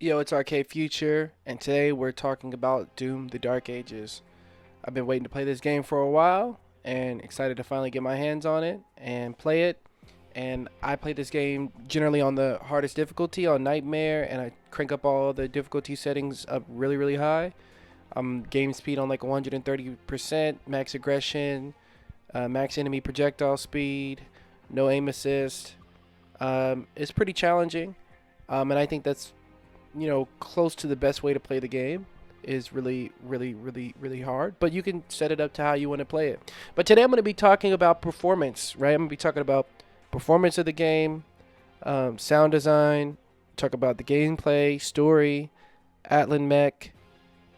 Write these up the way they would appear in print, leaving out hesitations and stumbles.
Yo, it's Arcade Future, and today we're talking about Doom: The Dark Ages. I've been waiting to play this game for a while, and excited to finally get my hands on it and play it. And I play this game generally on the hardest difficulty on Nightmare, and I crank up all the difficulty settings up really, really high. Game speed on like 130%, max aggression, max enemy projectile speed, no aim assist. It's pretty challenging, and I think that's close to the best way to play the game. Is really, really, really, really hard, but you can set it up to how you want to play it. But today I'm going to be talking about performance, right? I'm going to be talking about performance of the game, sound design, talk about the gameplay, story, Atlan Mech,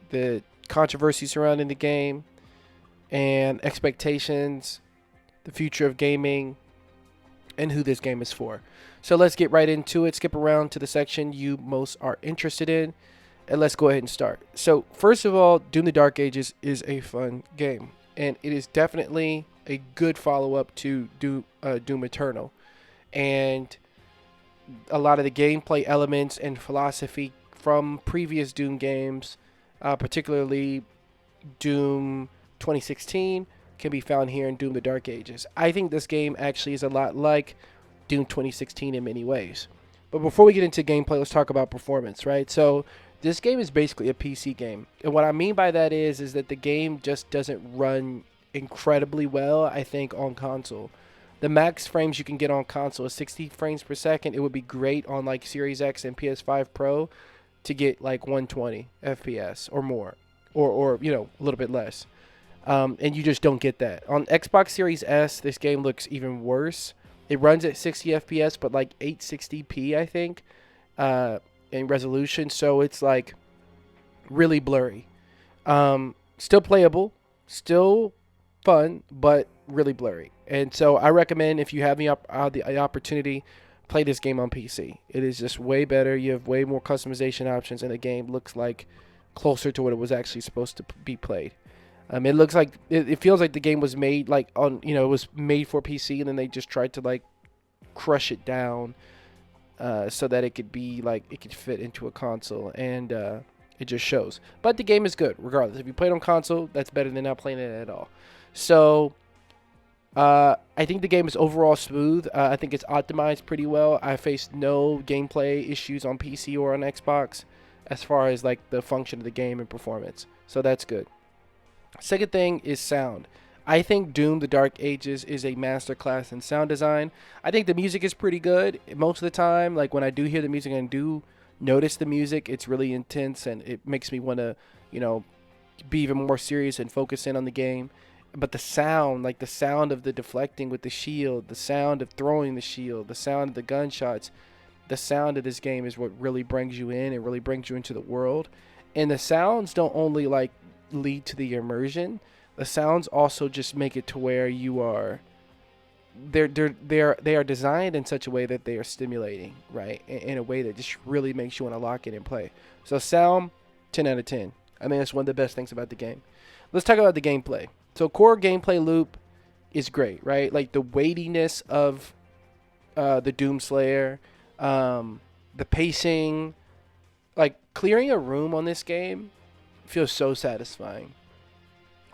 the controversy surrounding the game, and expectations, the future of gaming, and who this game is for. So let's get right into it. Skip around to the section you most are interested in, and let's go ahead and start. So first of all, Doom: The Dark Ages is a fun game, and it is definitely a good follow-up to Doom Eternal, and a lot of the gameplay elements and philosophy from previous Doom games, particularly Doom 2016, can be found here in Doom: The Dark Ages. I think this game actually is a lot like Doom 2016 in many ways. But before we get into gameplay, let's talk about performance, right? So this game is basically a PC game. And what I mean by that is that the game just doesn't run incredibly well, I think, on console. The max frames you can get on console is 60 frames per second. It would be great on like Series X and PS5 Pro to get like 120 FPS or more, or a little bit less. And you just don't get that. On Xbox Series S, this game looks even worse. It runs at 60 FPS, but like 860p, I think, in resolution. So it's like really blurry. Still playable, still fun, but really blurry. And so I recommend, if you have the opportunity, play this game on PC. It is just way better. You have way more customization options, and the game looks like closer to what it was actually supposed to be played. It looks like it feels like the game was made like on it was made for PC, and then they just tried to like crush it down so that it could be like it could fit into a console, and it just shows. But the game is good regardless. If you play it on console, that's better than not playing it at all. So I think the game is overall smooth. I think it's optimized pretty well. I faced no gameplay issues on PC or on Xbox as far as like the function of the game and performance. So that's good. Second thing is sound. I think Doom: The Dark Ages is a masterclass in sound design. I think the music is pretty good most of the time. Like when I do hear the music and do notice the music, it's really intense and it makes me want to, you know, be even more serious and focus in on the game. But the sound, like the sound of the deflecting with the shield, the sound of throwing the shield, the sound of the gunshots, the sound of this game is what really brings you in and really brings you into the world. And the sounds don't only like lead to the immersion. The sounds also just make it to where you are they are designed in such a way that they are stimulating, right? In a way that just really makes you want to lock in and play. So sound, 10 out of 10. I mean, that's one of the best things about the game. Let's talk about the gameplay. So core gameplay loop is great, right? Like the weightiness of the Doomslayer, the pacing, like clearing a room on this game feels so satisfying.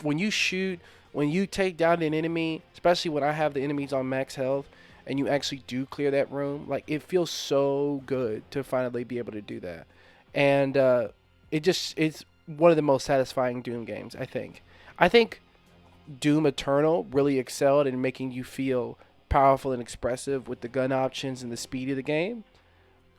When you shoot, when you take down an enemy, especially when I have the enemies on max health, and you actually do clear that room, like it feels so good to finally be able to do that. And it's one of the most satisfying Doom games, I think. I think Doom Eternal really excelled in making you feel powerful and expressive with the gun options and the speed of the game.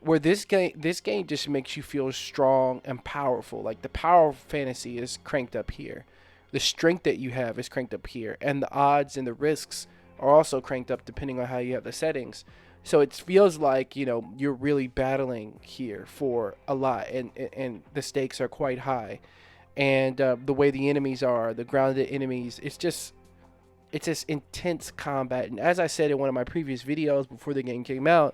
Where this game just makes you feel strong and powerful. Like the power fantasy is cranked up here. The strength that you have is cranked up here, and the odds and the risks are also cranked up depending on how you have the settings. So it feels like you're really battling here for a lot, and the stakes are quite high, and the way the enemies are, the grounded enemies, it's just intense combat. And as I said in one of my previous videos before the game came out,